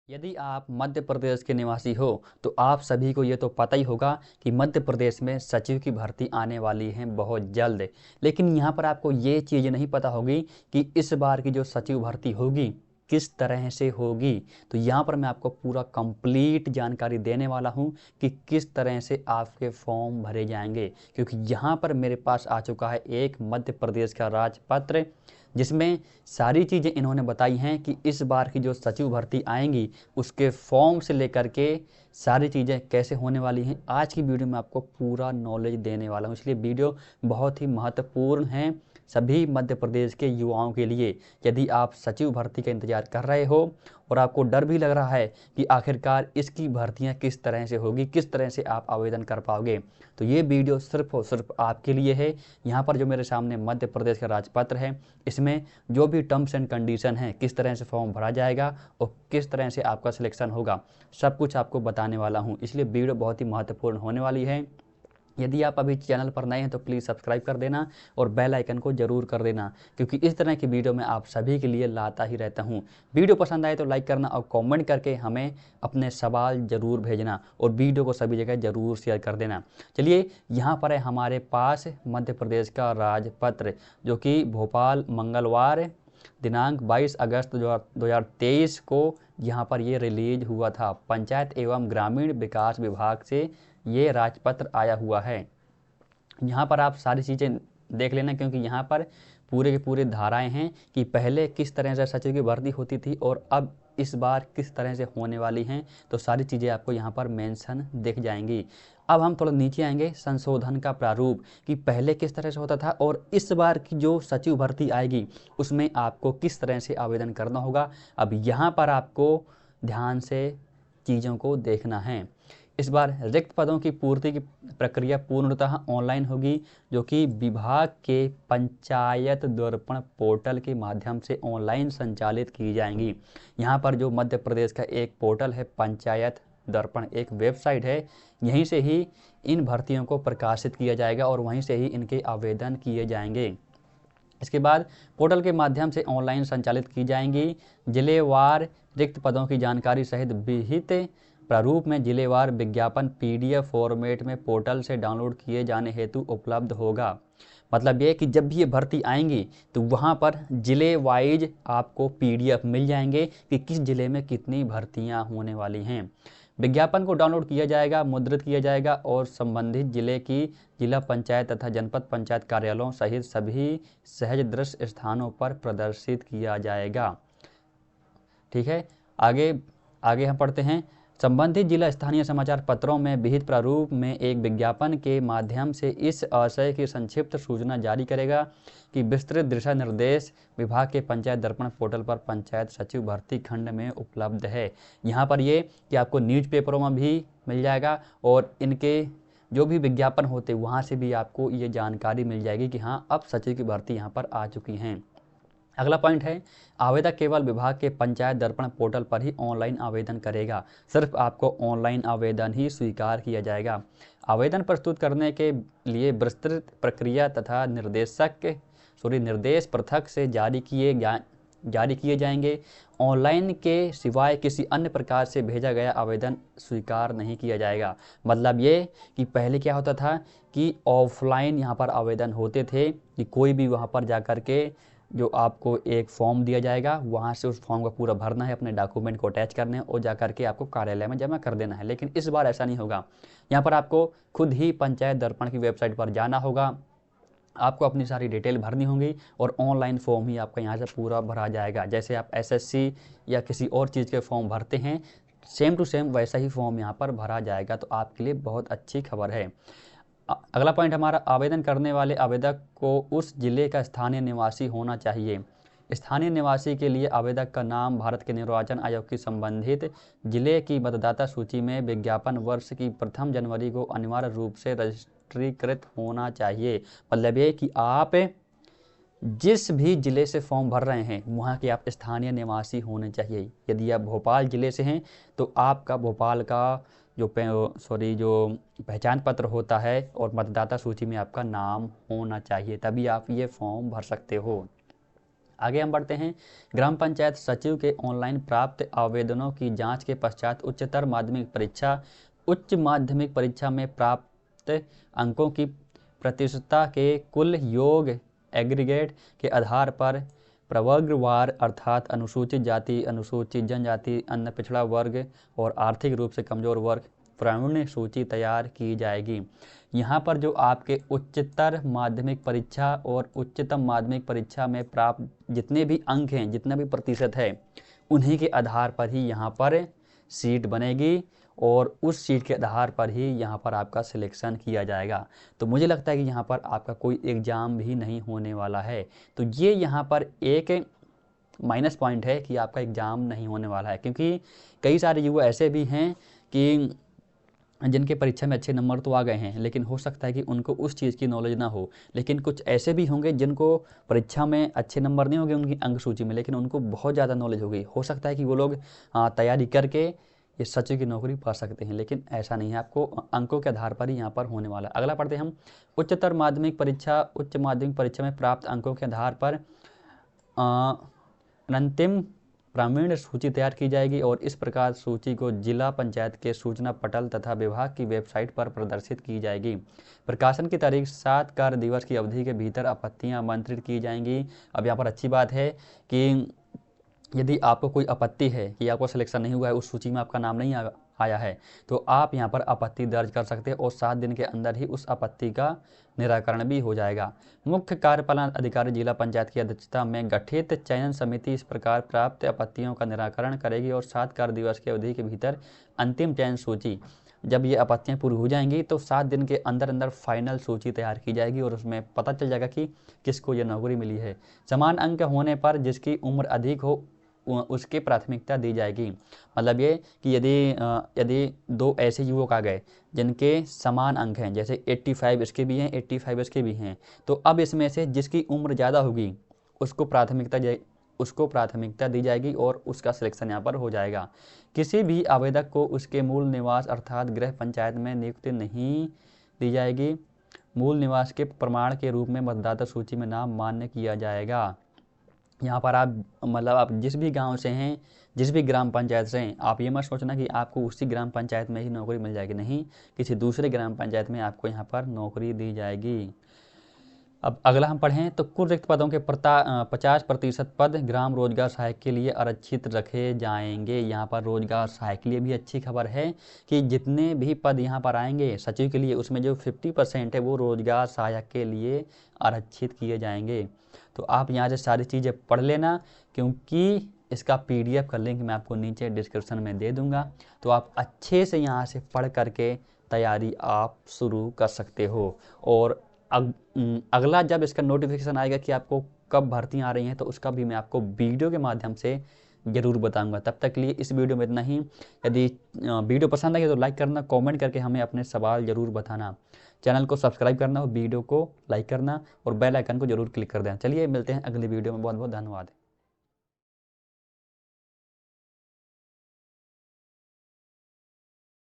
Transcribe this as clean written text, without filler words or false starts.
यदि आप मध्य प्रदेश के निवासी हो तो आप सभी को ये तो पता ही होगा कि मध्य प्रदेश में सचिव की भर्ती आने वाली है बहुत जल्द। लेकिन यहाँ पर आपको ये चीज़ नहीं पता होगी कि इस बार की जो सचिव भर्ती होगी किस तरह से होगी। तो यहाँ पर मैं आपको पूरा कंप्लीट जानकारी देने वाला हूँ कि किस तरह से आपके फॉर्म भरे जाएंगे, क्योंकि यहाँ पर मेरे पास आ चुका है एक मध्य प्रदेश का राजपत्र जिसमें सारी चीज़ें इन्होंने बताई हैं कि इस बार की जो सचिव भर्ती आएंगी उसके फॉर्म से लेकर के सारी चीज़ें कैसे होने वाली हैं। आज की वीडियो में आपको पूरा नॉलेज देने वाला हूँ, इसलिए वीडियो बहुत ही महत्वपूर्ण है सभी मध्य प्रदेश के युवाओं के लिए। यदि आप सचिव भर्ती का इंतजार कर रहे हो और आपको डर भी लग रहा है कि आखिरकार इसकी भर्तियां किस तरह से होगी, किस तरह से आप आवेदन कर पाओगे, तो ये वीडियो सिर्फ और सिर्फ आपके लिए है। यहाँ पर जो मेरे सामने मध्य प्रदेश का राजपत्र है, इसमें जो भी टर्म्स एंड कंडीशन है, किस तरह से फॉर्म भरा जाएगा और किस तरह से आपका सिलेक्शन होगा, सब कुछ आपको बताने वाला हूँ। इसलिए वीडियो बहुत ही महत्वपूर्ण होने वाली है। यदि आप अभी चैनल पर नए हैं तो प्लीज़ सब्सक्राइब कर देना और बेल आइकन को ज़रूर कर देना, क्योंकि इस तरह की वीडियो मैं आप सभी के लिए लाता ही रहता हूँ। वीडियो पसंद आए तो लाइक करना और कमेंट करके हमें अपने सवाल ज़रूर भेजना और वीडियो को सभी जगह ज़रूर शेयर कर देना। चलिए, यहाँ पर है हमारे पास मध्य प्रदेश का राजपत्र, जो कि भोपाल मंगलवार दिनांक 22 अगस्त 2023 को यहाँ पर ये रिलीज हुआ था। पंचायत एवं ग्रामीण विकास विभाग से ये राजपत्र आया हुआ है। यहाँ पर आप सारी चीज़ें देख लेना, क्योंकि यहाँ पर पूरे के पूरे धाराएं हैं कि पहले किस तरह से सचिव की भर्ती होती थी और अब इस बार किस तरह से होने वाली हैं। तो सारी चीज़ें आपको यहाँ पर मेंशन दिख जाएंगी। अब हम थोड़ा नीचे आएंगे, संशोधन का प्रारूप कि पहले किस तरह से होता था और इस बार की जो सचिव भर्ती आएगी उसमें आपको किस तरह से आवेदन करना होगा। अब यहाँ पर आपको ध्यान से चीज़ों को देखना है। इस बार रिक्त पदों की पूर्ति की प्रक्रिया पूर्णतः ऑनलाइन होगी, जो कि विभाग के पंचायत दर्पण पोर्टल के माध्यम से ऑनलाइन संचालित की जाएंगी। यहाँ पर जो मध्य प्रदेश का एक पोर्टल है पंचायत दर्पण, एक वेबसाइट है, यहीं से ही इन भर्तियों को प्रकाशित किया जाएगा और वहीं से ही इनके आवेदन किए जाएंगे। इसके बाद पोर्टल के माध्यम से ऑनलाइन संचालित की जाएंगी जिलेवार रिक्त पदों की जानकारी सहित विहित प्रारूप में जिलेवार विज्ञापन पीडीएफ फॉर्मेट में पोर्टल से डाउनलोड किए जाने हेतु उपलब्ध होगा। मतलब ये कि जब भी ये भर्ती आएंगी तो वहाँ पर जिले वाइज आपको पीडीएफ मिल जाएंगे कि किस जिले में कितनी भर्तियाँ होने वाली हैं। विज्ञापन को डाउनलोड किया जाएगा, मुद्रित किया जाएगा और संबंधित जिले की जिला पंचायत तथा जनपद पंचायत कार्यालयों सहित सभी सहज दृश्य स्थानों पर प्रदर्शित किया जाएगा। ठीक है, आगे आगे हम पढ़ते हैं। संबंधित जिला स्थानीय समाचार पत्रों में विहित प्रारूप में एक विज्ञापन के माध्यम से इस आशय की संक्षिप्त सूचना जारी करेगा कि विस्तृत दिशा निर्देश विभाग के पंचायत दर्पण पोर्टल पर पंचायत सचिव भर्ती खंड में उपलब्ध है। यहाँ पर ये कि आपको न्यूज़पेपरों में भी मिल जाएगा और इनके जो भी विज्ञापन होते वहाँ से भी आपको ये जानकारी मिल जाएगी कि हाँ, अब सचिव की भर्ती यहाँ पर आ चुकी हैं। अगला पॉइंट है, आवेदक केवल विभाग के पंचायत दर्पण पोर्टल पर ही ऑनलाइन आवेदन करेगा। सिर्फ आपको ऑनलाइन आवेदन ही स्वीकार किया जाएगा। आवेदन प्रस्तुत करने के लिए विस्तृत प्रक्रिया तथा निर्देश पृथक से जारी किए जाएंगे। ऑनलाइन के सिवाय किसी अन्य प्रकार से भेजा गया आवेदन स्वीकार नहीं किया जाएगा। मतलब ये कि पहले क्या होता था कि ऑफलाइन यहाँ पर आवेदन होते थे कि कोई भी वहाँ पर जाकर के जो आपको एक फॉर्म दिया जाएगा, वहाँ से उस फॉर्म का पूरा भरना है, अपने डॉक्यूमेंट को अटैच करने हैं और जाकर के आपको कार्यालय में जमा कर देना है। लेकिन इस बार ऐसा नहीं होगा। यहाँ पर आपको खुद ही पंचायत दर्पण की वेबसाइट पर जाना होगा, आपको अपनी सारी डिटेल भरनी होगी और ऑनलाइन फॉर्म ही आपका यहाँ से पूरा भरा जाएगा। जैसे आप एसएससी या किसी और चीज़ के फॉर्म भरते हैं, सेम टू सेम वैसा ही फॉर्म यहाँ पर भरा जाएगा। तो आपके लिए बहुत अच्छी खबर है। अगला पॉइंट हमारा, आवेदन करने वाले आवेदक को उस जिले का स्थानीय निवासी होना चाहिए। स्थानीय निवासी के लिए आवेदक का नाम भारत के निर्वाचन आयोग की संबंधित जिले की मतदाता सूची में विज्ञापन वर्ष की प्रथम जनवरी को अनिवार्य रूप से रजिस्ट्रीकृत होना चाहिए। मतलब ये कि आप जिस भी जिले से फॉर्म भर रहे हैं वहाँ के आप स्थानीय निवासी होने चाहिए। यदि आप भोपाल ज़िले से हैं तो आपका भोपाल का जो पहचान पत्र होता है और मतदाता सूची में आपका नाम होना चाहिए, तभी आप ये फॉर्म भर सकते हो। आगे हम बढ़ते हैं। ग्राम पंचायत सचिव के ऑनलाइन प्राप्त आवेदनों की जांच के पश्चात उच्च माध्यमिक परीक्षा में प्राप्त अंकों की प्रतिशतता के कुल योग एग्रीगेट के आधार पर प्रवर्गवार अर्थात अनुसूचित जाति, अनुसूचित जनजाति, अन्य पिछड़ा वर्ग और आर्थिक रूप से कमजोर वर्ग प्रावीण्य सूची तैयार की जाएगी। यहाँ पर जो आपके उच्चतर माध्यमिक परीक्षा और उच्चतम माध्यमिक परीक्षा में प्राप्त जितने भी अंक हैं, जितना भी प्रतिशत है, उन्हीं के आधार पर ही यहाँ पर सीट बनेगी और उस सीट के आधार पर ही यहाँ पर आपका सिलेक्शन किया जाएगा। तो मुझे लगता है कि यहाँ पर आपका कोई एग्ज़ाम भी नहीं होने वाला है। तो ये यहाँ पर एक माइनस पॉइंट है कि आपका एग्ज़ाम नहीं होने वाला है, क्योंकि कई सारे युवा ऐसे भी हैं कि जिनके परीक्षा में अच्छे नंबर तो आ गए हैं, लेकिन हो सकता है कि उनको उस चीज़ की नॉलेज ना हो। लेकिन कुछ ऐसे भी होंगे जिनको परीक्षा में अच्छे नंबर नहीं होंगे उनकी अंक सूची में, लेकिन उनको बहुत ज़्यादा नॉलेज होगी। हो सकता है कि वो लोग तैयारी करके ये सचिव की नौकरी पा सकते हैं, लेकिन ऐसा नहीं है। आपको अंकों के आधार पर ही यहाँ पर होने वाला है। अगला पढ़ते हैं हम। उच्च माध्यमिक परीक्षा में प्राप्त अंकों के आधार पर अंतिम प्रावीण्य सूची तैयार की जाएगी और इस प्रकार सूची को जिला पंचायत के सूचना पटल तथा विभाग की वेबसाइट पर प्रदर्शित की जाएगी। प्रकाशन की तारीख 7 कार्य दिवस की अवधि के भीतर आपत्तियां आमंत्रित की जाएंगी। अब यहाँ पर अच्छी बात है कि यदि आपको कोई आपत्ति है कि आपको सिलेक्शन नहीं हुआ है, उस सूची में आपका नाम नहीं आया है, तो आप यहाँ पर आपत्ति दर्ज कर सकते हैं और 7 दिन के अंदर ही उस आपत्ति का निराकरण भी हो जाएगा। मुख्य कार्यपालन अधिकारी जिला पंचायत की अध्यक्षता में गठित चयन समिति इस प्रकार प्राप्त आपत्तियों का निराकरण करेगी और 7 कार्य दिवस की अवधि के भीतर अंतिम चयन सूची, जब ये आपत्तियां पूरी हो जाएंगी तो 7 दिन के अंदर अंदर फाइनल सूची तैयार की जाएगी और उसमें पता चल जाएगा कि किसको ये नौकरी मिली है। समान अंक होने पर जिसकी उम्र अधिक हो उसकी प्राथमिकता दी जाएगी। मतलब ये कि यदि 2 ऐसे युवक आ गए जिनके समान अंक हैं, जैसे 85 इसके भी हैं, 85 इसके भी हैं, तो अब इसमें से जिसकी उम्र ज़्यादा होगी उसको प्राथमिकता दी जाएगी और उसका सिलेक्शन यहाँ पर हो जाएगा। किसी भी आवेदक को उसके मूल निवास अर्थात गृह पंचायत में नियुक्ति नहीं दी जाएगी। मूल निवास के प्रमाण के रूप में मतदाता सूची में नाम मान्य किया जाएगा। यहाँ पर आप जिस भी गांव से हैं, जिस भी ग्राम पंचायत से हैं, आप ये मत सोचना कि आपको उसी ग्राम पंचायत में ही नौकरी मिल जाएगी। नहीं, किसी दूसरे ग्राम पंचायत में आपको यहाँ पर नौकरी दी जाएगी। अब अगला हम पढ़ें तो कुल रिक्त पदों के 50% पद ग्राम रोजगार सहायक के लिए आरक्षित रखे जाएंगे। यहाँ पर रोजगार सहायक के लिए भी अच्छी खबर है कि जितने भी पद यहाँ पर आएंगे सचिव के लिए, उसमें जो 50% है वो रोजगार सहायक के लिए आरक्षित किए जाएंगे। तो आप यहाँ से सारी चीज़ें पढ़ लेना, क्योंकि इसका PDF का लिंक मैं आपको नीचे डिस्क्रिप्शन में दे दूँगा। तो आप अच्छे से यहाँ से पढ़ करके तैयारी आप शुरू कर सकते हो। और अगला जब इसका नोटिफिकेशन आएगा कि आपको कब भर्तियाँ आ रही हैं, तो उसका भी मैं आपको वीडियो के माध्यम से ज़रूर बताऊंगा। तब तक के लिए इस वीडियो में इतना ही। यदि वीडियो पसंद आए तो लाइक करना, कमेंट करके हमें अपने सवाल ज़रूर बताना, चैनल को सब्सक्राइब करना और वीडियो को लाइक करना और बेल आइकन को ज़रूर क्लिक कर देना। चलिए मिलते हैं अगली वीडियो में। बहुत बहुत धन्यवाद।